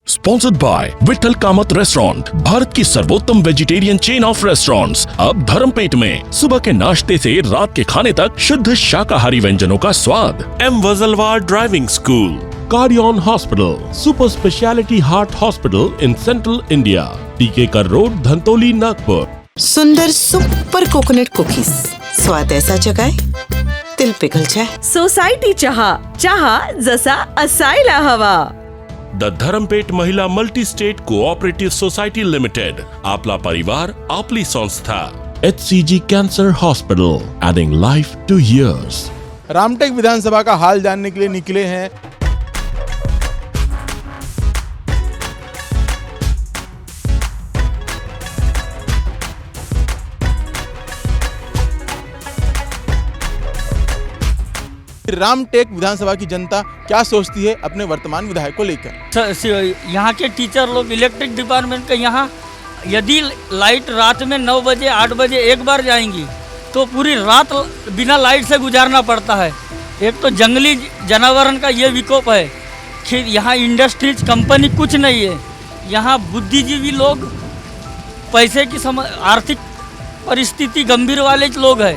Sponsored by Vithal Kamath restaurant, Bharat की सर्वोत्तम vegetarian chain of restaurants, अब धर्मपेट में। सुबह के नाश्ते से रात के खाने तक शुद्ध शाकाहारी व्यंजनों का स्वाद। M Wajalwar driving school, Cardian hospital, super speciality heart hospital in central India, Tikekar road, Dhantoli, Nagpur. सुंदर सुपर कोकोनट कुकीज, स्वाद ऐसा जगाए दिल पिघल जाए। सोसायटी चहा, चहा जसा असायला हवा। The Dharampeth Mahila multi state cooperative society limited, आपला परिवार आपली संस्था। HCG cancer hospital, adding life to years। Ramtek विधानसभा का हाल जानने के लिए निकले हैं रामटेक विधानसभा की जनता क्या सोचती है अपने वर्तमान विधायक को लेकर। यहाँ के टीचर लोग इलेक्ट्रिक डिपार्टमेंट के यहाँ यदि लाइट रात में 9 बजे 8 बजे एक बार जाएंगी तो पूरी रात बिना लाइट से गुजारना पड़ता है। एक तो जंगली जानवरन का ये विकोप है, फिर यहाँ इंडस्ट्रीज कंपनी कुछ नहीं है। यहाँ बुद्धिजीवी लोग, पैसे की आर्थिक परिस्थिति गंभीर वाले लोग हैं।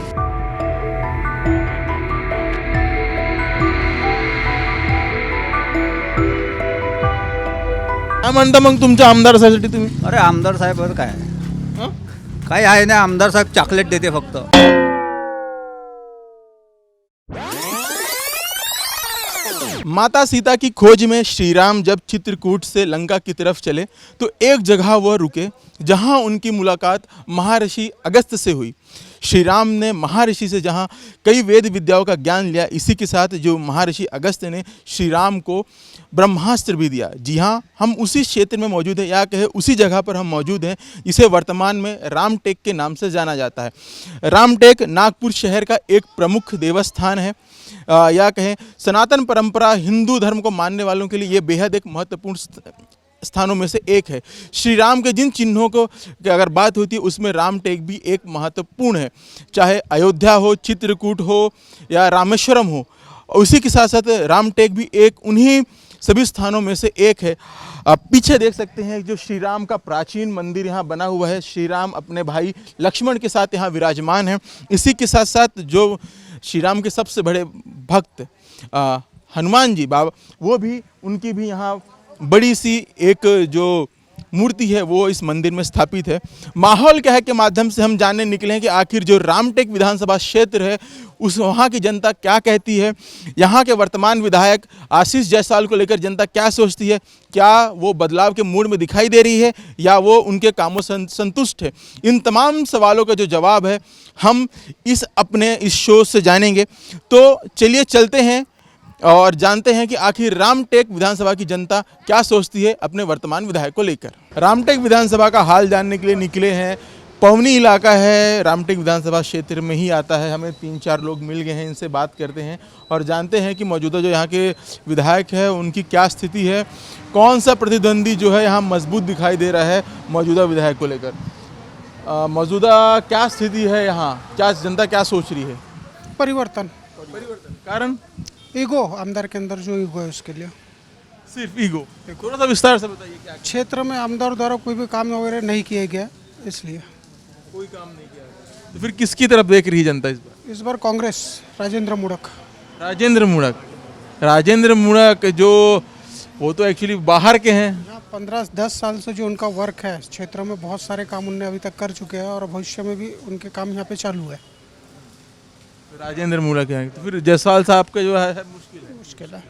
काय म्हणता मग तुमच्या आमदारासाठी तुम्ही? अरे आमदार साहेब काय काय आहे ना, आमदार साहेब चॉकलेट देते फक्त। माता सीता की खोज में श्री राम जब चित्रकूट से लंका की तरफ चले तो एक जगह वह रुके जहां उनकी मुलाकात महर्षि अगस्त्य से हुई। श्री राम ने महर्षि से जहां कई वेद विद्याओं का ज्ञान लिया, इसी के साथ जो महर्षि अगस्त्य ने श्री राम को ब्रह्मास्त्र भी दिया। जी हाँ, हम उसी क्षेत्र में मौजूद हैं, या कहे उसी जगह पर हम मौजूद हैं। इसे वर्तमान में रामटेक के नाम से जाना जाता है। रामटेक नागपुर शहर का एक प्रमुख देवस्थान है, या कहें सनातन परंपरा हिंदू धर्म को मानने वालों के लिए ये बेहद एक महत्वपूर्ण स्थानों में से एक है। श्री राम के जिन चिन्हों को अगर बात होती है उसमें रामटेक भी एक महत्वपूर्ण है, चाहे अयोध्या हो, चित्रकूट हो या रामेश्वरम हो। उसी के साथ साथ रामटेक भी एक उन्हीं सभी स्थानों में से एक है। आप पीछे देख सकते हैं जो श्री राम का प्राचीन मंदिर यहाँ बना हुआ है। श्री राम अपने भाई लक्ष्मण के साथ यहाँ विराजमान है। इसी के साथ साथ जो श्री राम के सबसे बड़े भक्त हनुमान जी बाबा, वो भी उनकी भी यहाँ बड़ी सी एक जो मूर्ति है वो इस मंदिर में स्थापित है। माहौल क्या है के माध्यम से हम जानने निकले हैं कि आखिर जो रामटेक विधानसभा क्षेत्र है उस वहाँ की जनता क्या कहती है, यहाँ के वर्तमान विधायक आशीष जायसवाल को लेकर जनता क्या सोचती है, क्या वो बदलाव के मूड में दिखाई दे रही है या वो उनके कामों से संतुष्ट है। इन तमाम सवालों का जो जवाब है हम इस शो से जानेंगे। तो चलिए चलते हैं और जानते हैं कि आखिर रामटेक विधानसभा की जनता क्या सोचती है अपने वर्तमान विधायक को लेकर। रामटेक विधानसभा का हाल जानने के लिए निकले हैं। पवनी इलाका है, रामटेक विधानसभा क्षेत्र में ही आता है। हमें 3-4 लोग मिल गए हैं, इनसे बात करते हैं और जानते हैं कि मौजूदा जो यहाँ के विधायक है उनकी क्या स्थिति है, कौन सा प्रतिद्वंदी जो है यहाँ मजबूत दिखाई दे रहा है मौजूदा विधायक को लेकर। मौजूदा क्या स्थिति है यहाँ, क्या जनता क्या सोच रही है? परिवर्तन कारण ईगो, आमदार के अंदर जो ईगो है उसके लिए। सिर्फ ईगो? थोड़ा सा विस्तार से बताइए क्या क्षेत्र में आमदार द्वारा कोई भी काम वगैरह नहीं किया गया, इसलिए कोई काम नहीं किया। तो फिर किसकी तरफ देख रही है जनता इस बार? कांग्रेस, राजेंद्र मूढ़क। राजेंद्र मूढ़क जो वो तो एक्चुअली बाहर के हैं। 15-10 साल से जो उनका वर्क है क्षेत्र में, बहुत सारे काम उनने अभी तक कर चुके हैं और भविष्य में भी उनके काम यहाँ पे चालू है। राजेंद्र मूढ़क है, तो फिर जायसवाल साहब का जो है मुश्किल है।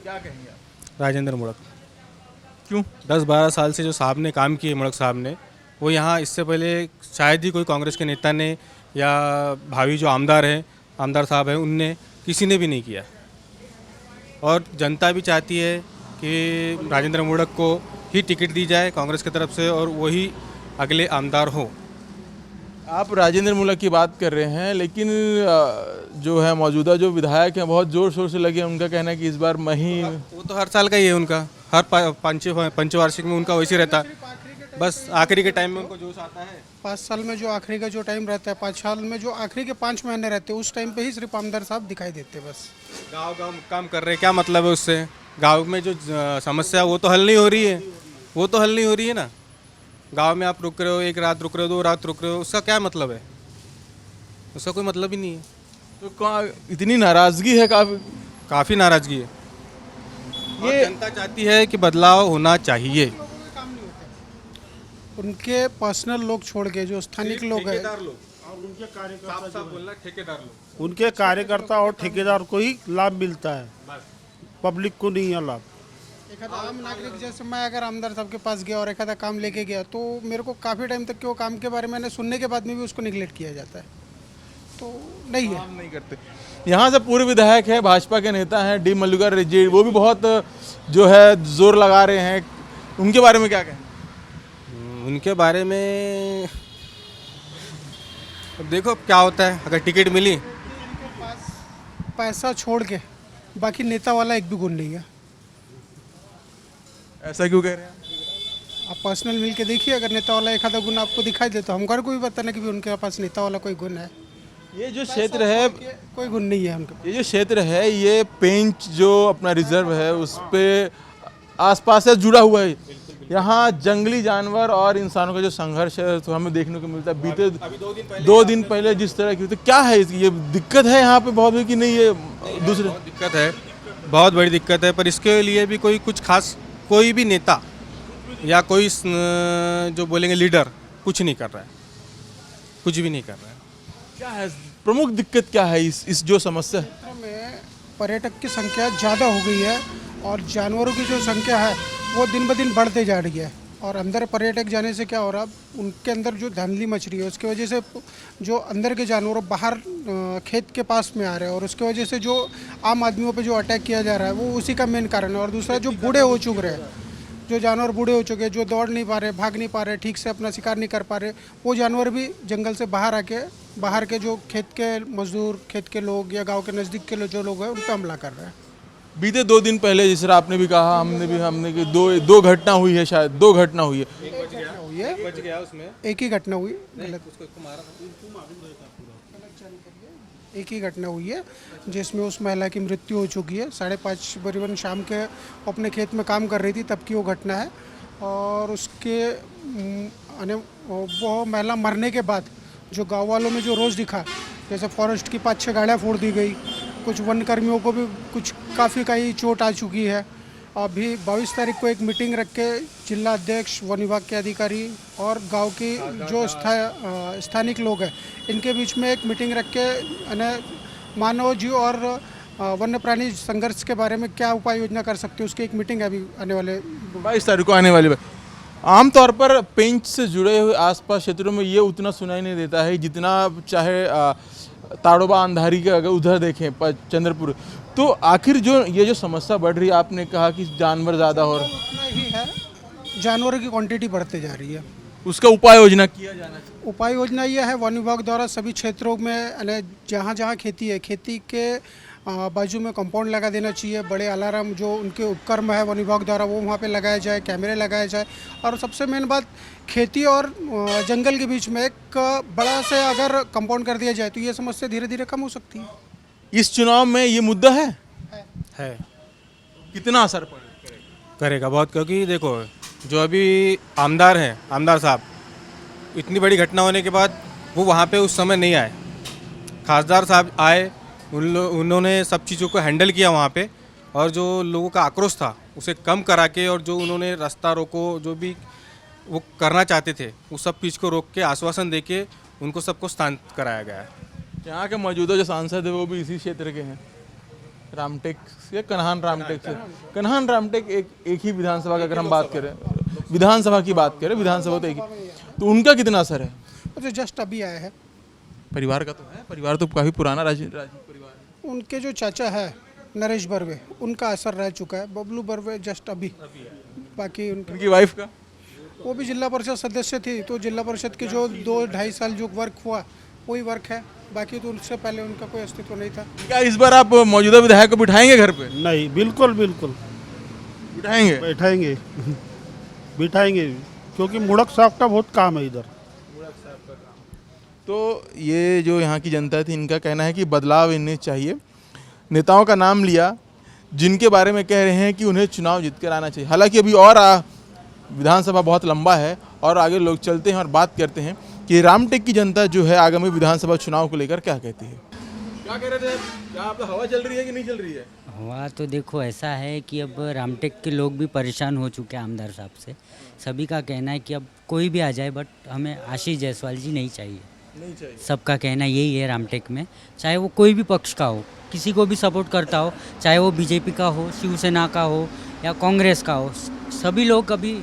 क्या कहेंगे आप? राजेंद्र मूढ़क। क्यों? 10-12 साल से जो साहब ने काम किए, मूढ़क साहब ने, वो यहाँ इससे पहले शायद ही कोई कांग्रेस के नेता ने या भावी जो आमदार साहब हैं उनने, किसी ने भी नहीं किया। और जनता भी चाहती है कि राजेंद्र मूढ़क को ही टिकट दी जाए कांग्रेस की तरफ से और वही अगले आमदार हो। आप राजेंद्र मूढ़क की बात कर रहे हैं, लेकिन जो है मौजूदा जो विधायक हैं बहुत जोर शोर से लगे हैं। उनका कहना है कि इस बार वो तो हर साल का ही है उनका, हर पंचवार्षिक में उनका वैसे रहता है। बस आखिरी के टाइम में उनको जोश आता है। 5 साल में जो आखिरी का जो टाइम रहता है, 5 साल में जो आखिरी के 5 महीने रहते हैं, उस टाइम पे ही सिर्फ आमदार साहब दिखाई देते हैं। बस गांव काम कर रहे हैं, क्या मतलब है उससे? गांव में जो समस्या वो तो हल नहीं हो रही है। वो तो हल नहीं हो रही है ना। गांव में आप रुक रहे हो, एक रात रुक रहे हो, 2 रात रुक रहे हो, उसका क्या मतलब है? उसका कोई मतलब ही नहीं है। तो इतनी नाराजगी है काफी। काफ़ी नाराज़गी है। ये जनता चाहती है कि बदलाव होना चाहिए। उनके पर्सनल लोग छोड़ के जो स्थानिक लोग हैं, उनके कार्यकर्ता और ठेकेदार को ही लाभ मिलता है, पब्लिक को नहीं है लाभ। एक आम नागरिक जैसे मैं अगर आमदार साहब के पास गया और एक आधा काम लेके गया तो मेरे को काफ़ी टाइम तक के वो काम के बारे में सुनने के बाद में भी उसको निगलेक्ट किया जाता है, तो नहीं है। काम नहीं करते। यहाँ से पूर्व विधायक है, भाजपा के नेता हैं डी मल्लिकार्जुन रेड्डी, वो भी बहुत जो है जोर लगा रहे हैं, उनके बारे में क्या कहें? उनके बारे में अब देखो क्या होता है। अगर टिकट मिली, पैसा छोड़ के बाकी नेता वाला एक भी गुण नहीं है। ऐसा क्यों कह रहे हैं? आप पर्सनल मिल के देखिए, अगर नेता वाला एक आधा गुण आपको दिखाई दे तो हमको को भी पता नहीं कि भी उनके पास नेता वाला कोई गुण है। ये जो क्षेत्र है, कोई गुण नहीं है उनके। ये जो क्षेत्र है, ये पेंच जो अपना रिजर्व है उस पे आसपास से जुड़ा हुआ है। यहाँ जंगली जानवर और इंसानों का जो संघर्ष है तो हमें देखने को मिलता है। बीते 2 दिन पहले जिस तरह की, तो क्या है इसकी ये दिक्कत है यहाँ पे बहुत है कि नहीं? ये दूसरे दिक्कत है, बहुत बड़ी दिक्कत है। पर इसके लिए भी कुछ खास कोई भी नेता या कोई जो बोलेंगे लीडर कुछ नहीं कर रहा है, कुछ भी नहीं कर रहा है। क्या है प्रमुख दिक्कत, क्या है इस जो समस्या है? क्षेत्र में पर्यटक की संख्या ज़्यादा हो गई है और जानवरों की जो संख्या है वो दिन ब दिन बढ़ते जा रही है। और अंदर पर्यटक जाने से क्या हो रहा है, उनके अंदर जो धांधली मच रही है उसकी वजह से जो अंदर के जानवर बाहर खेत के पास में आ रहे हैं और उसकी वजह से जो आम आदमियों पे जो अटैक किया जा रहा है वो उसी का मेन कारण है। और दूसरा जो बूढ़े हो चुके हैं, जो जानवर बूढ़े हो चुके हैं, जो दौड़ नहीं पा रहे, भाग नहीं पा रहे, ठीक से अपना शिकार नहीं कर पा रहे, वो जानवर भी जंगल से बाहर आके बाहर के जो खेत के मजदूर, खेत के लोग या गाँव के नज़दीक के जो लोग हैं उन पर हमला कर रहे हैं। बीते 2 दिन पहले जिस तरह आपने भी कहा, हमने कि दो घटना हुई है, शायद 2 घटना हुई है। बच गया उसमें, एक ही घटना हुई, गलत एक ही घटना हुई है जिसमें उस महिला की मृत्यु हो चुकी है। 5:30 करीबन शाम के अपने खेत में काम कर रही थी तब की वो घटना है। और उसके वो महिला मरने के बाद जो गांव वालों में जो रोष दिखा, जैसे फॉरेस्ट की 5-6 गाड़ियाँ फोड़ दी गई, कुछ वन कर्मियों को भी कुछ काफ़ी कई चोट आ चुकी है। अभी 22 तारीख को एक मीटिंग रख के जिला अध्यक्ष, वन विभाग के अधिकारी और गांव की जो स्थानिक लोग हैं इनके बीच में एक मीटिंग रख के मानव जीव और वन्य प्राणी संघर्ष के बारे में क्या उपाय योजना कर सकते हैं, उसकी एक मीटिंग है अभी आने वाले 22 तारीख को आने वाली। आमतौर पर पेंच से जुड़े हुए आसपास क्षेत्रों में ये उतना सुनाई नहीं देता है जितना चाहे ताड़ोबा अंधारी के अगर उधर देखें चंद्रपुर, तो आखिर जो ये जो समस्या बढ़ रही है, आपने कहा कि जानवर ज़्यादा हो रहे, उतना ही है, जानवरों की क्वांटिटी बढ़ते जा रही है। उसका उपाय योजना किया जाना चाहिए। उपाय योजना यह है वन विभाग द्वारा सभी क्षेत्रों में जहाँ जहाँ खेती है, खेती के बाजू में कंपाउंड लगा देना चाहिए। बड़े अलार्म जो उनके उपकरण है वन विभाग द्वारा वो वहाँ पे लगाया जाए, कैमरे लगाए जाए। और सबसे मेन बात, खेती और जंगल के बीच में एक बड़ा से अगर कंपाउंड कर दिया जाए तो ये समस्या धीरे धीरे कम हो सकती है। इस चुनाव में ये मुद्दा है कितना असर करेगा बहुत, क्योंकि देखो जो अभी आमदार हैं, आमदार साहब, इतनी बड़ी घटना होने के बाद वो वहाँ पे उस समय नहीं आए। खासदार साहब आए, उन्होंने सब चीज़ों को हैंडल किया वहाँ पे, और जो लोगों का आक्रोश था उसे कम करा के, और जो उन्होंने रास्ता रोको जो भी वो करना चाहते थे वो सब चीज़ को रोक के आश्वासन दे के उनको सबको शांत कराया गया है। यहाँ के मौजूदा जो सांसद है वो भी इसी क्षेत्र के हैं, रामटेक से, कन्हान रामटेक से। कन्हान रामटेक एक ही विधानसभा का अगर हम बात करें, विधानसभा की बात करें, विधानसभा तो एक ही, तो उनका कितना असर है? वो जो जस्ट अभी आया है, परिवार का तो है, परिवार तो काफ़ी पुराना राजीव परिवार है। उनके जो चाचा है नरेश बर्वे, उनका असर रह चुका है। बबलू बर्वे जस्ट अभी, बाकी उनकी वाइफ का, वो भी जिला परिषद सदस्य थी, तो जिला परिषद के जो 2-2.5 साल जो वर्क हुआ वही वर्क है, बाकी तो उससे पहले उनका कोई अस्तित्व नहीं था। क्या इस बार आप मौजूदा विधायक को बिठाएंगे घर पे? नहीं, बिल्कुल बिल्कुल बिठाएंगे, बैठाएंगे बिठाएंगे, क्योंकि मुड़क साहब का बहुत काम है इधर। तो ये जो यहाँ की जनता थी, इनका कहना है कि बदलाव इन्हें चाहिए। नेताओं का नाम लिया जिनके बारे में कह रहे हैं कि उन्हें चुनाव जीत कर आना चाहिए। हालांकि अभी और विधानसभा बहुत लंबा है और आगे लोग चलते हैं और बात करते हैं कि रामटेक की जनता जो है आगामी विधानसभा चुनाव को लेकर क्या कहती है। क्या कह रहे थे, क्या आप हवा चल रही है कि नहीं चल रही है? हुआ तो देखो ऐसा है कि अब रामटेक के लोग भी परेशान हो चुके हैं आमदार साहब से। सभी का कहना है कि अब कोई भी आ जाए बट हमें आशीष जायसवाल जी नहीं चाहिए। सबका कहना यही है रामटेक में, चाहे वो कोई भी पक्ष का हो, किसी को भी सपोर्ट करता हो, चाहे वो बीजेपी का हो, शिवसेना का हो या कांग्रेस का हो, सभी लोग अभी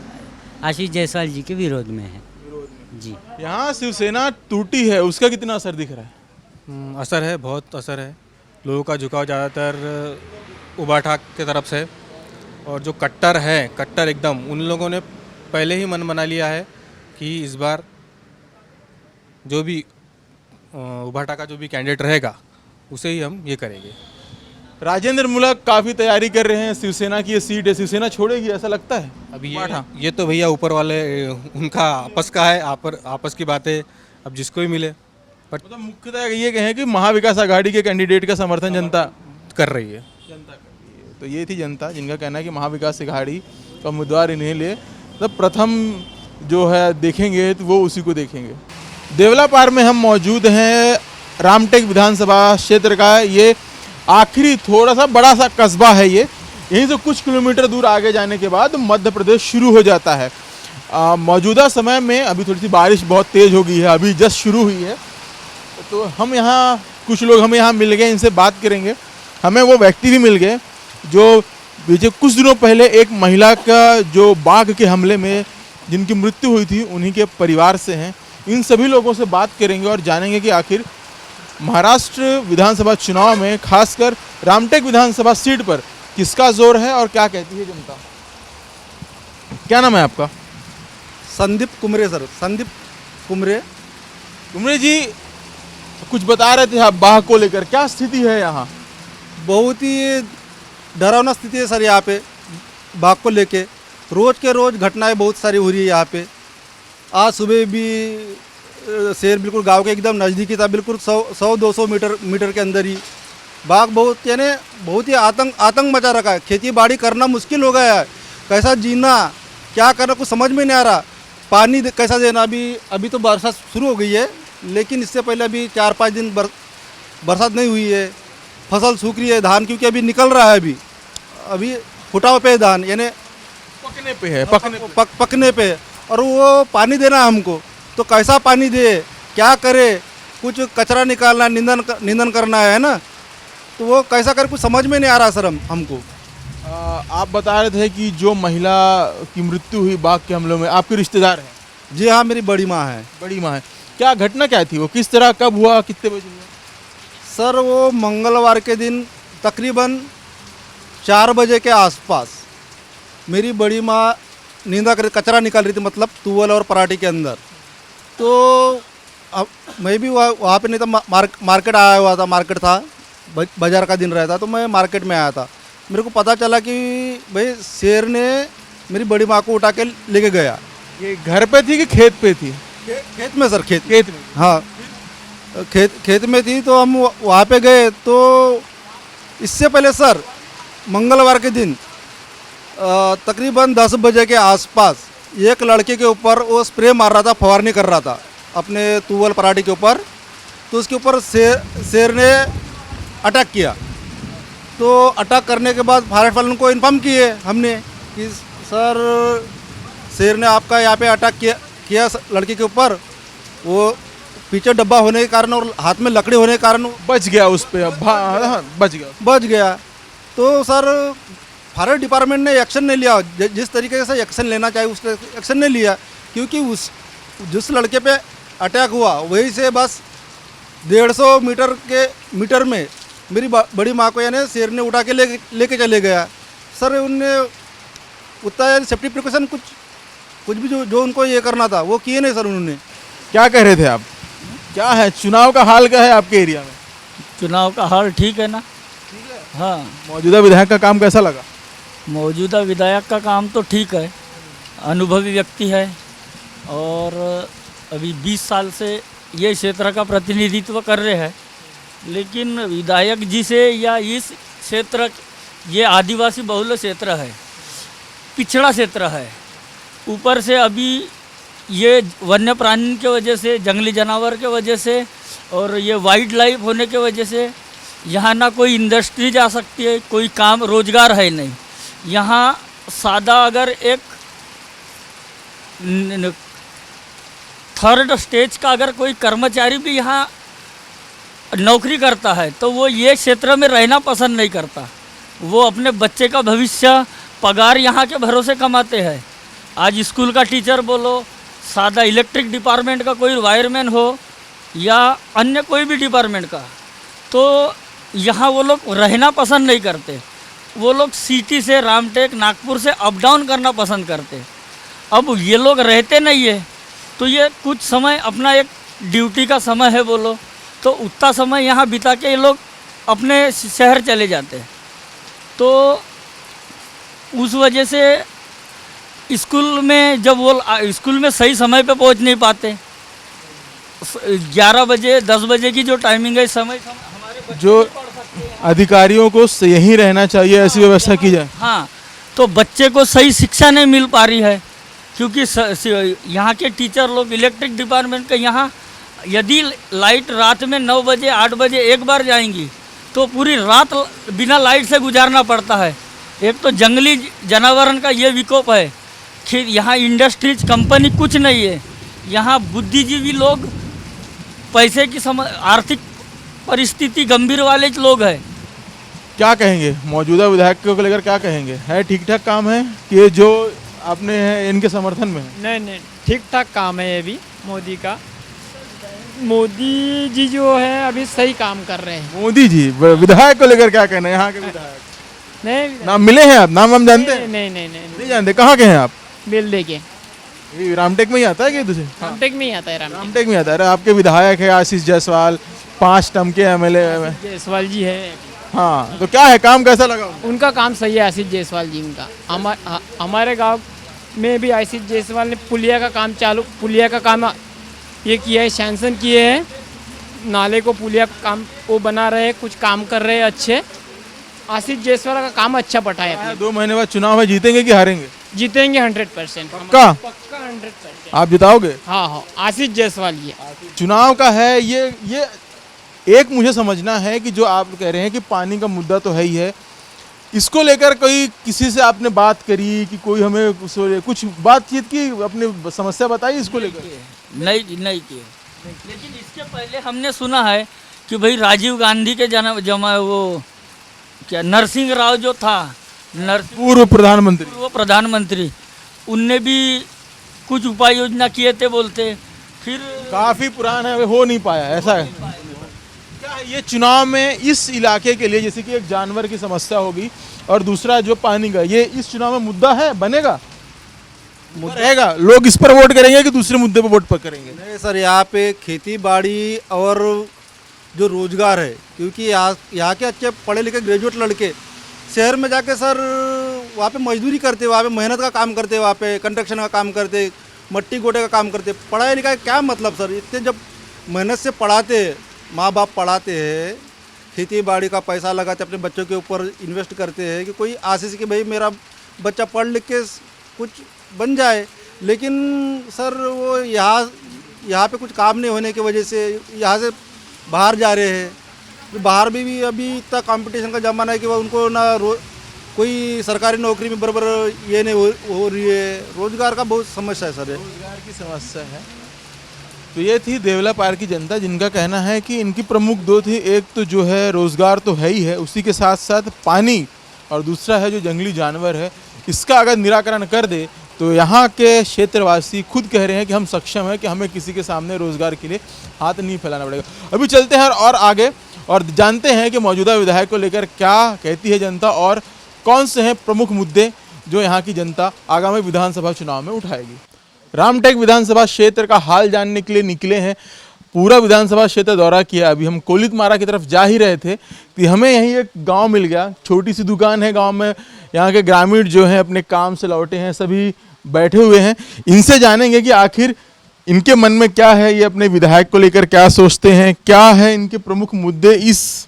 आशीष जायसवाल जी के विरोध में हैं। जी, यहाँ शिवसेना टूटी है, उसका कितना असर दिख रहा है? असर है, बहुत असर है। लोगों का झुकाव ज़्यादातर उबा ठाक की तरफ से, और जो कट्टर है, कट्टर एकदम, उन लोगों ने पहले ही मन बना लिया है कि इस बार जो भी उबा ठाक का जो भी कैंडिडेट रहेगा उसे ही हम ये करेंगे। राजेंद्र मूलक काफ़ी तैयारी कर रहे हैं, शिवसेना की ये सीट है, शिवसेना छोड़ेगी ऐसा लगता है? अभी ये तो भैया ऊपर वाले उनका आपस का है, आपस की बातें, अब जिसको भी मिले। बट मतलब मुख्यतः ये कहें कि महाविकास आघाड़ी के कैंडिडेट का समर्थन जनता कर रही है। तो ये थी जनता जिनका कहना है कि महाविकास आघाड़ी का उम्मीदवार इन्हें ले, तो प्रथम जो है देखेंगे तो वो उसी को देखेंगे। देवलापार में हम मौजूद हैं, रामटेक विधानसभा क्षेत्र का ये आखिरी थोड़ा सा बड़ा सा कस्बा है। ये यहीं से कुछ किलोमीटर दूर आगे जाने के बाद मध्य प्रदेश शुरू हो जाता है। मौजूदा समय में अभी थोड़ी सी बारिश बहुत तेज़ हो गई है, अभी जस्ट शुरू हुई है। तो हम यहाँ कुछ लोग हमें यहाँ मिल गए, इनसे बात करेंगे। हमें वो व्यक्ति भी मिल गए जो कुछ दिनों पहले एक महिला का जो बाघ के हमले में जिनकी मृत्यु हुई थी उन्हीं के परिवार से हैं। इन सभी लोगों से बात करेंगे और जानेंगे कि आखिर महाराष्ट्र विधानसभा चुनाव में खासकर रामटेक विधानसभा सीट पर किसका जोर है और क्या कहती है जनता। क्या नाम है आपका? संदीप कुमरे सर, संदीप कुमरे। कुमरे जी, कुछ बता रहे थे आप बाघ को लेकर, क्या स्थिति है यहाँ? बहुत ही डरावना स्थिति है सर यहाँ पे बाघ को लेके। रोज़ के रोज़ घटनाएं बहुत सारी हो रही है यहाँ पे। आज सुबह भी शेर बिल्कुल गांव के एकदम नज़दीकी था, बिल्कुल 100-200 मीटर के अंदर ही बाघ बहुत यानी बहुत ही आतंक मचा रखा है। खेती बाड़ी करना मुश्किल हो गया है, कैसा जीना क्या करना कुछ समझ में नहीं आ रहा। पानी कैसा देना, अभी तो बरसात शुरू हो गई है, लेकिन इससे पहले अभी 4-5 दिन बरसात नहीं हुई है। फसल सूख रही है, धान क्योंकि अभी निकल रहा है, अभी फुटाव पे है धान, यानी पकने पे है, पकने पे। और वो पानी देना हमको, तो कैसा पानी दे, क्या करे, कुछ कचरा निकालना, निंदन करना है ना, तो वो कैसा कर कुछ समझ में नहीं आ रहा सर हमको। आप बता रहे थे कि जो महिला की मृत्यु हुई बाघ के हमलों में आपके रिश्तेदार हैं? जी हाँ, मेरी बड़ी माँ है। बड़ी माँ है। क्या घटना क्या थी, वो किस तरह, कब हुआ, कितने बजे हुआ? सर वो मंगलवार के दिन तकरीबन 4 बजे के आसपास मेरी बड़ी माँ नींदा कर कचरा निकाल रही थी, मतलब तुवल और पराठी के अंदर। तो अब मैं भी वहाँ पे नहीं था, मार्केट आया हुआ था, मार्केट था, बाजार का दिन रहता, तो मैं मार्केट में आया था। मेरे को पता चला कि भाई शेर ने मेरी बड़ी माँ को उठा के लेके गया। ये घर पे थी कि खेत पे थी? खेत में सर, खेत में। हाँ, खेत में थी। तो हम वहाँ पे गए, तो इससे पहले सर मंगलवार के दिन तकरीबन 10 बजे के आसपास एक लड़के के ऊपर वो स्प्रे मार रहा था, फवारनी कर रहा था अपने तुवल पराठी के ऊपर। तो उसके ऊपर शेर ने अटैक किया। तो अटैक करने के बाद फायर वालों को इन्फॉर्म किए हमने कि सर शेर ने आपका यहाँ पे अटैक किया लड़के के ऊपर। वो पीछे डब्बा होने के कारण और हाथ में लकड़ी होने के कारण बच गया, उस पर बच गया। तो सर फायर डिपार्टमेंट ने एक्शन नहीं लिया, जिस तरीके से एक्शन लेना चाहिए उस एक्शन नहीं लिया, क्योंकि जिस लड़के पे अटैक हुआ वहीं से बस 150 मीटर में मेरी बड़ी माँ को यानी शेर ने उठा के लेके चले गया। सर उनने उतना सेफ्टी प्रिकॉशन कुछ भी जो उनको ये करना था वो किए नहीं सर उन्होंने। क्या कह रहे थे आप, क्या है चुनाव का हाल, क्या है आपके एरिया में? चुनाव का हाल ठीक है ना? हाँ। मौजूदा विधायक का काम कैसा लगा? मौजूदा विधायक का काम तो ठीक है, अनुभवी व्यक्ति है और अभी 20 साल से ये क्षेत्र का प्रतिनिधित्व कर रहे हैं। लेकिन विधायक जी से या इस क्षेत्र, ये आदिवासी बहुल क्षेत्र है, पिछड़ा क्षेत्र है, ऊपर से अभी ये वन्य प्राणी के वजह से, जंगली जानवर के वजह से और ये वाइल्ड लाइफ होने के वजह से यहाँ ना कोई इंडस्ट्री जा सकती है, कोई काम रोजगार है नहीं। यहाँ सादा अगर एक थर्ड स्टेज का अगर कोई कर्मचारी भी यहाँ नौकरी करता है तो वो ये क्षेत्र में रहना पसंद नहीं करता। वो अपने बच्चे का भविष्य पगार यहाँ के भरोसे कमाते हैं। आज स्कूल का टीचर बोलो, सादा इलेक्ट्रिक डिपार्टमेंट का कोई वायरमैन हो या अन्य कोई भी डिपार्टमेंट का, तो यहाँ वो लोग रहना पसंद नहीं करते। वो लोग सिटी से, रामटेक, नागपुर से अप डाउन करना पसंद करते। अब ये लोग रहते नहीं है तो ये कुछ समय अपना एक ड्यूटी का समय है बोलो, तो उतना समय यहाँ बिता के ये लोग अपने शहर चले जाते हैं। तो उस वजह से स्कूल में जब वो स्कूल में सही समय पे पहुँच नहीं पाते। 11 बजे 10 बजे की जो टाइमिंग है, समय हमारे बच्चे जो अधिकारियों को यहीं रहना चाहिए, ऐसी व्यवस्था की जाए। हाँ, तो बच्चे को सही शिक्षा नहीं मिल पा रही है क्योंकि यहाँ के टीचर लोग इलेक्ट्रिक डिपार्टमेंट के यहाँ यदि लाइट रात में 9 बजे 8 बजे एक बार जाएंगी तो पूरी रात बिना लाइट से गुजारना पड़ता है। एक तो जंगली जानवरन का ये विकोप है, फिर यहाँ इंडस्ट्रीज कंपनी कुछ नहीं है। यहाँ बुद्धिजीवी लोग, पैसे की आर्थिक परिस्थिति गंभीर वाले लोग हैं। क्या कहेंगे मौजूदा विधायकों को लेकर, क्या कहेंगे? है ठीक ठाक काम है कि ये जो आपने है इनके समर्थन में है? नहीं, ठीक ठाक काम है ये भी मोदी का। मोदी जी जो है अभी सही काम कर रहे हैं। मोदी जी विधायक को लेकर क्या कहना है? यहाँ के विधायक नहीं, नाम मिले हैं आप? नाम हम जानते हैं? नहीं जानते। कहाँ के हैं आप? बिल दे के ये रामटेक में ही आता है कि दूसरे? रामटेक में ही आता है। रामटेक में आता है। आपके विधायक है आशीष जायसवाल, 5 टर्म के एमएलए जायसवाल जी है। हाँ, तो क्या है, काम कैसा लगा? उनका काम सही है, आशीष जायसवाल जी का। हमारे गांव में भी आशीष जायसवाल ने पुलिया का काम ये किया है, सैंक्शन किए हैं। नाले को पुलिया का काम वो बना रहे हैं, कुछ काम कर रहे हैं अच्छे। आशीष जायसवाल का काम अच्छा पटा है। 2 महीने बाद चुनाव है, जीतेंगे कि हारेंगे? जीतेंगे 100%। पक्का 100%। आप जिताओगे? हाँ, आशीष जायसवाल ये चुनाव का है ये एक मुझे समझना है कि जो आप कह रहे हैं कि पानी का मुद्दा तो है ही है, इसको लेकर कोई किसी से आपने बात करी कि कोई हमें कुछ बातचीत की, अपनी समस्या बताई इसको लेकर? नहीं किए। लेकिन इसके पहले हमने सुना है कि भाई राजीव गांधी के वो क्या नरसिंह राव जो था, पूर्व प्रधानमंत्री, उनने भी कुछ उपाय योजना किए थे बोलते। फिर काफी पुराना है, हो नहीं पाया, ऐसा है क्या? ये चुनाव में इस इलाके के लिए, जैसे कि एक जानवर की समस्या होगी और दूसरा जो पानी का, ये इस चुनाव में मुद्दा है, बनेगा, रहेगा? लोग इस पर वोट करेंगे कि दूसरे मुद्दे पर वोट पर करेंगे? नहीं सर, यहाँ पे खेती बाड़ी और जो रोजगार है, क्योंकि यहाँ के अच्छे पढ़े लिखे ग्रेजुएट लड़के शहर में जाके सर वहाँ पे मजदूरी करते, वहाँ पे मेहनत का काम करते, वहाँ पे कंस्ट्रक्शन का काम करते, मट्टी गोटे का काम करते। पढ़ाई लिखाई क्या मतलब सर? इतने जब मेहनत से पढ़ाते, माँ बाप पढ़ाते हैं, खेती बाड़ी का पैसा लगाते, अपने बच्चों के ऊपर इन्वेस्ट करते हैं कि कोई आशीष कि भाई मेरा बच्चा पढ़ लिख के कुछ बन जाए। लेकिन सर वो यहाँ पे कुछ काम नहीं होने की वजह से यहाँ से बाहर जा रहे हैं। बाहर भी अभी इतना कंपटीशन का ज़माना है कि उनको ना कोई सरकारी नौकरी में बराबर ये नहीं हो रही है। रोजगार का बहुत समस्या है सर, रोजगार की समस्या है। तो ये थी देवला पार की जनता, जिनका कहना है कि इनकी प्रमुख 2 थी। एक तो जो है रोजगार तो है ही है, उसी के साथ साथ पानी, और दूसरा है जो जंगली जानवर है, इसका अगर निराकरण कर दे तो यहाँ के क्षेत्रवासी खुद कह रहे हैं कि हम सक्षम हैं कि हमें किसी के सामने रोजगार के लिए हाथ नहीं फैलाना पड़ेगा। अभी चलते हैं और आगे और जानते हैं कि मौजूदा विधायक को लेकर क्या कहती है जनता और कौन से हैं प्रमुख मुद्दे जो यहाँ की जनता आगामी विधानसभा चुनाव में उठाएगी। रामटेक विधानसभा क्षेत्र का हाल जानने के लिए निकले हैं, पूरा विधानसभा क्षेत्र दौरा किया। अभी हम कोलितमारा की तरफ जा ही रहे थे कि हमें यहीं एक गांव मिल गया, छोटी सी दुकान है गांव में। यहाँ के ग्रामीण जो हैं अपने काम से लौटे हैं, सभी बैठे हुए हैं। इनसे जानेंगे कि आखिर इनके मन में क्या है, ये अपने विधायक को लेकर क्या सोचते हैं, क्या है इनके प्रमुख मुद्दे इस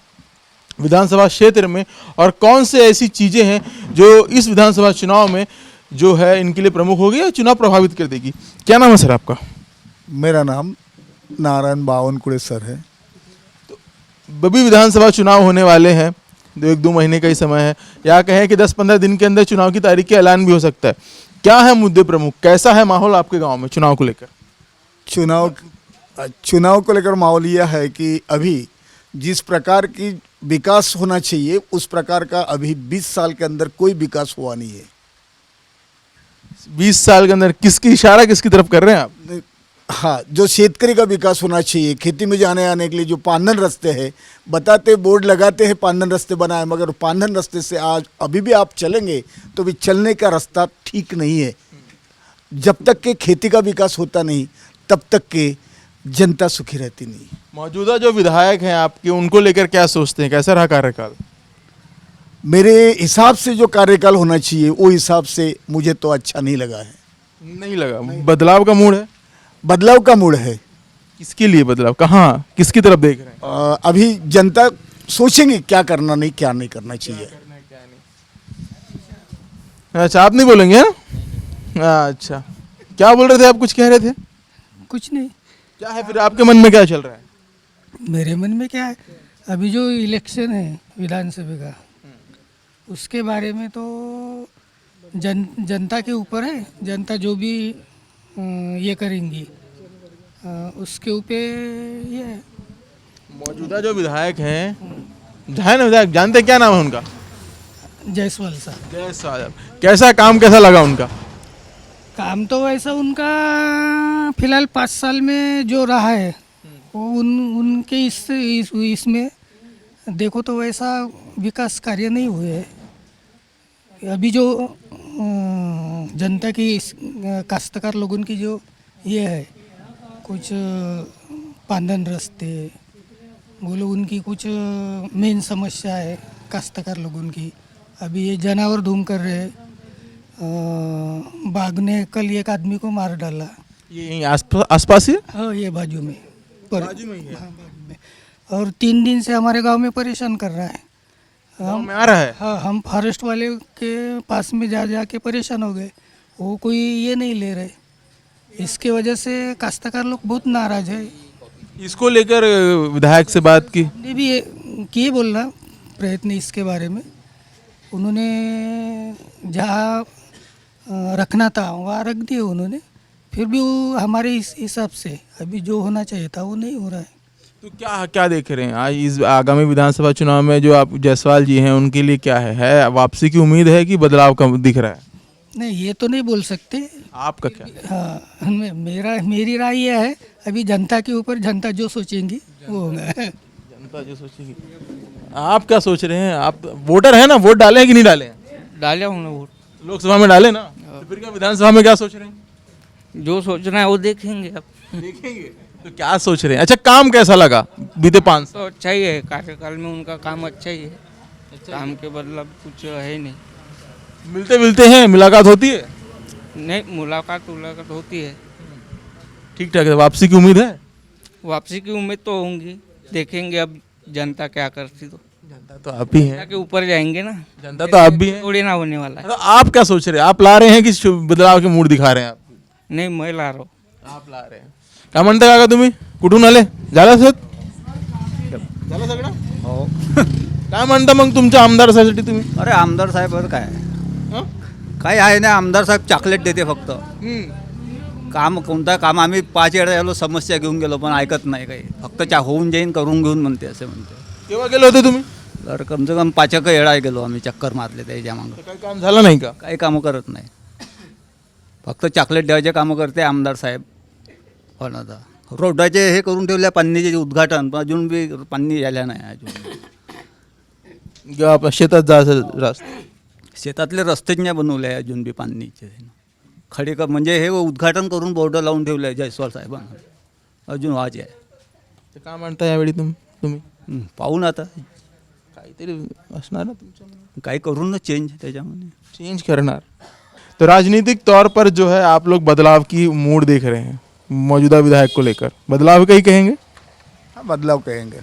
विधानसभा क्षेत्र में, और कौन से ऐसी चीज़ें हैं जो इस विधानसभा चुनाव में जो है इनके लिए प्रमुख होगी या चुनाव प्रभावित कर देगी? क्या नाम है सर आपका? मेरा नाम नारायण बावनकुड़े सर है। बबी विधानसभा चुनाव होने वाले हैं, 1-2 महीने का ही समय है, या कहें कि 10-15 दिन के अंदर चुनाव की तारीख का ऐलान भी हो सकता है। क्या है मुद्दे प्रमुख, कैसा है माहौल आपके गांव में चुनाव को लेकर? चुनाव को लेकर माहौल यह है कि अभी जिस प्रकार की विकास होना चाहिए उस प्रकार का अभी 20 साल के अंदर कोई विकास हुआ नहीं है। 20 साल के अंदर किसकी इशारा किसकी तरफ कर रहे हैं आप? हाँ, जो शेतकरी का विकास होना चाहिए, खेती में जाने आने के लिए जो पांधन रास्ते हैं, बताते बोर्ड लगाते हैं पांधन रास्ते बनाए, मगर पांधन रास्ते से आज अभी भी आप चलेंगे तो भी चलने का रास्ता ठीक नहीं है। जब तक के खेती का विकास होता नहीं तब तक के जनता सुखी रहती नहीं। मौजूदा जो विधायक हैं आपके, उनको लेकर क्या सोचते हैं, कैसा रहा कार्यकाल? मेरे हिसाब से जो कार्यकाल होना चाहिए वो हिसाब से मुझे तो अच्छा नहीं लगा है। नहीं लगा? बदलाव का मूड है? बदलाव का मूड है। किसके लिए बदलाव, कहाँ, किसकी तरफ देख रहे हैं? अभी जनता सोचेंगे क्या करना नहीं, क्या नहीं करना चाहिए। अच्छा, आप नहीं बोलेंगे ना? अच्छा, क्या बोल रहे थे आप, कुछ कह रहे थे? कुछ नहीं। क्या है फिर आपके मन में, क्या चल रहा है? मेरे मन में क्या है, अभी जो इलेक्शन है विधानसभा का, उसके बारे में तो जनता के ऊपर है। जनता जो भी ये करेंगी उसके ऊपर ये है। मौजूदा जो विधायक हैं, है ना विधायक, जानते हैं क्या नाम है उनका? जायसवाल साहब। जायसवाल साहब, कैसा काम, कैसा लगा उनका काम? तो वैसा उनका फिलहाल 5 साल में जो रहा है वो उनके इसमें देखो तो वैसा विकास कार्य नहीं हुए हैं। अभी जो जनता की काश्तकार लोगों की जो ये है, कुछ पांधन रास्ते बोलो, उनकी कुछ मेन समस्या है काश्तकार लोगों की। अभी ये जानवर धूम कर रहे हैं। बाघ ने कल एक आदमी को मार डाला। ये आसपास ही? हाँ, ये बाजू में बाजू में ही है। हाँ, बाजू में। और 3 दिन से हमारे गांव में परेशान कर रहा है। गाँव में आ रहा है? हाँ, हम फॉरेस्ट वाले के पास में जा के परेशान हो गए। वो कोई ये नहीं ले रहे। इसके वजह से काश्तकार लोग बहुत नाराज है। इसको लेकर विधायक से बात की? ने भी किए बोलना प्रयत्न इसके बारे में। उन्होंने जहाँ रखना था वहाँ रख दिए उन्होंने, फिर भी वो हमारे इस हिसाब से अभी जो होना चाहिए था वो नहीं हो रहा है। तो क्या क्या देख रहे हैं आज इस आगामी विधानसभा चुनाव में? जो आप जायसवाल जी हैं उनके लिए क्या है वापसी की उम्मीद है कि बदलाव का दिख रहा है? नहीं, ये तो नहीं बोल सकते। आपका क्या? हाँ, मेरी राय ये है, अभी जनता के ऊपर, जनता जो सोचेंगी वो होगा। जनता जो सोचेगी। आप क्या सोच रहे हैं? आप वोटर हैं ना, वोट डाले हैं कि नहीं डाले? डाले हमने वोट। लोकसभा में डाले ना, तो फिर क्या विधानसभा में क्या सोच रहे हैं? जो सोचना है वो देखेंगे अब। देखेंगे तो क्या सोच रहे हैं? अच्छा, काम कैसा लगा बीते 5 साल? तो अच्छा ही है, कार्यकाल में उनका काम अच्छा ही है। काम के बदलाव कुछ है नहीं। मिलते हैं, मुलाकात होती है? नहीं, मुलाकात होती है। ठीक ठाक है। वापसी की उम्मीद है? वापसी की उम्मीद तो होंगी, देखेंगे अब जनता क्या करती। तो जनता तो आप ही हैं, जनता के ऊपर जाएंगे ना। जनता तो आप भी हैं। थोड़ी ना होने वाला है। तो आप क्या सोच रहे हैं? आप ला रहे हैं कि बदलाव के मूड दिखा रहे हैं आप? नहीं, मैं ला रहा हूँ। आप ला रहे हैं. काय म्हणता काका तुम्ही? कुठून आले? झालं सर? झालं सगळं? हो. काय म्हणता मग तुमच्या आमदारासाठी तुम्ही? अरे आमदार साहेब काय हं? काय आहे ना, आमदार साहेब चॉकलेट देते फक्त. काम कोणता काम आम्ही 5 वेळा गेलो, समस्या घेऊन गेलो पण ऐकत नाही काही. फक्त होऊन जाईन करून घेऊन म्हणते असे म्हणते. केव्हा गेले होते तुम्ही? तर कम से कम 5 वेळा गेलो आम्ही, चक्कर मारले त्याच्या मागं. काही काम झालं नाही का? काही कामं करत नाही, फक्त चॉकलेट द्यायचे कामं करते आमदार साहेब. हो ना. आता रोडाचे हे करून ठेवल्या, पाणीचे उद्घाटन, पण अजून बी पाणी झाल्या नाही अजून. शेतात जायचं रस्ता, शेतातले रस्तेच नाही बनवले अजून बी पाणीचे. खडे का म्हणजे हे उद्घाटन करून बोर्ड लावून ठेवलं आहे जयस्वाल साहेबांना, अजून व्हायचे आहे. ते काय म्हणता यावेळी तुम्ही? पाहू ना आता, काहीतरी असणार ना तुमच्या, काही करून ना चेंज त्याच्यामध्ये. चेंज करना. तो राजनीतिक तौर पर जो है आप लोग बदलाव की मूड देख रहे हैं मौजूदा विधायक को लेकर, बदलाव का ही कहेंगे? हाँ, बदलाव कहेंगे.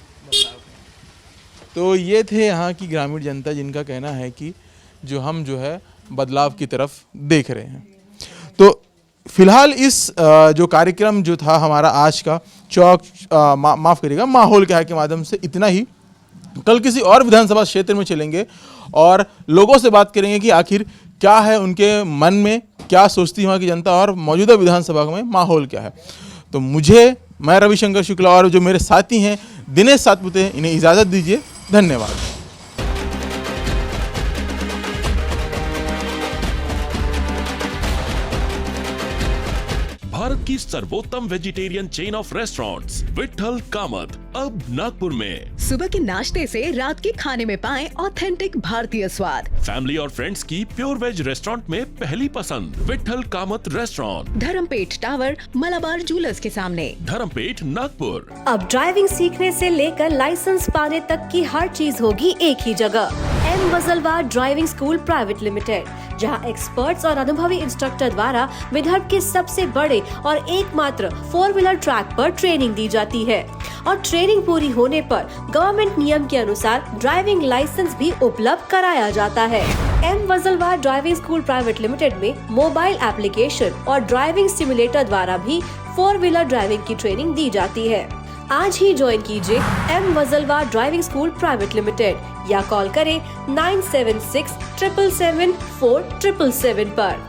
तो ये थे यहाँ की ग्रामीण जनता जिनका कहना है कि जो है बदलाव की तरफ देख रहे हैं। तो फिलहाल इस जो कार्यक्रम जो था हमारा आज का चौक माफ़ करिएगा माहौल क्या है के माध्यम से इतना ही। कल किसी और विधानसभा क्षेत्र में चलेंगे और लोगों से बात करेंगे कि आखिर क्या है उनके मन में, क्या सोचती है वहाँ की जनता और मौजूदा विधानसभा में माहौल क्या है। तो मैं रविशंकर शुक्ला और जो मेरे साथी हैं दिनेश सातपुते, इन्हें इजाज़त दीजिए। धन्यवाद। भारत की सर्वोत्तम vegetarian chain of restaurants Vitthal Kamat अब नागपुर में। सुबह के नाश्ते से रात के खाने में पाएं ऑथेंटिक भारतीय स्वाद। फैमिली और फ्रेंड्स की प्योर वेज रेस्टोरेंट में पहली पसंद Vitthal Kamat restaurant, Dharampeth tower, Malabar jewellers के सामने, धर्मपेट, नागपुर। अब ड्राइविंग सीखने से लेकर लाइसेंस पाने तक की हर चीज होगी एक ही जगह। M Wajalwar driving school private limited, जहां एक्सपर्ट्स और अनुभवी इंस्ट्रक्टर द्वारा विदर्भ के सबसे बड़े और एकमात्र 4 व्हीलर ट्रैक पर ट्रेनिंग दी जाती है और ट्रेनिंग पूरी होने पर गवर्नमेंट नियम के अनुसार ड्राइविंग लाइसेंस भी उपलब्ध कराया जाता है। M Wajalwar driving school private limited में मोबाइल एप्लीकेशन और ड्राइविंग सिमुलेटर द्वारा भी 4 व्हीलर ड्राइविंग की ट्रेनिंग दी जाती है। आज ही ज्वाइन कीजिए M Wajalwar driving school private limited या कॉल करें 9767 777 4777 पर।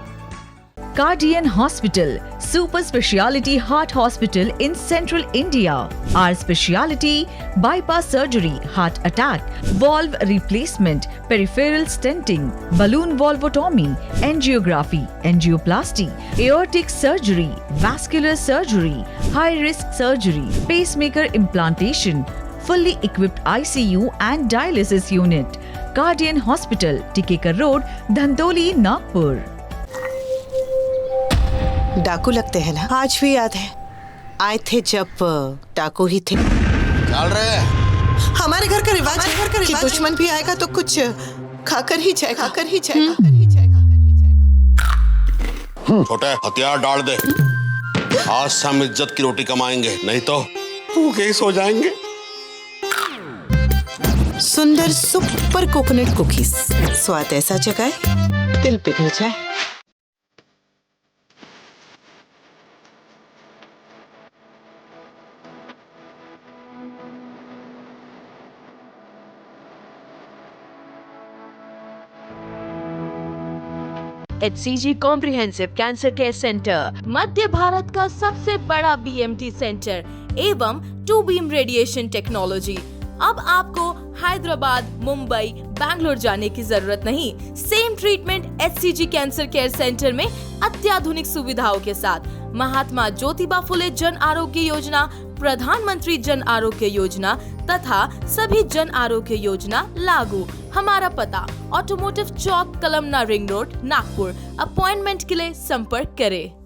Guardian Hospital, super speciality heart hospital in central India. Our speciality: bypass surgery, heart attack, valve replacement, peripheral stenting, balloon valvotomy, angiography, angioplasty, aortic surgery, vascular surgery, high risk surgery, pacemaker implantation, fully equipped ICU and dialysis unit. Guardian Hospital, Tikekar Road, Dhandoli, Nagpur. डाकू लगते हैं ना, आज भी याद है आए थे जब डाकू ही थे। चल रहे हमारे घर का रिवाज है कि दुश्मन भी आएगा तो कुछ खाकर ही जाएगा। छोटे हथियार डाल दे, आज से हम इज्जत की रोटी कमाएंगे, नहीं तो भूखे ही सो जाएंगे। सुंदर सुपर कोकोनट कुकीज, स्वाद ऐसा जगाए दिल पिघल जाए। HCG comprehensive cancer care centre, मध्य भारत का सबसे बड़ा BMT सेंटर एवं 2 बीम रेडिएशन टेक्नोलॉजी। अब आपको हैदराबाद, मुंबई, बैंगलोर जाने की जरूरत नहीं। Same treatment HCG cancer care centre में अत्याधुनिक सुविधाओं के साथ। महात्मा ज्योतिबा फुले जन आरोग्य योजना, प्रधानमंत्री जन आरोग्य योजना तथा सभी जन आरोग्य योजना लागू। हमारा पता automotive Chowk, Kalamna ring road, Nagpur. Appointment के लिए संपर्क करें।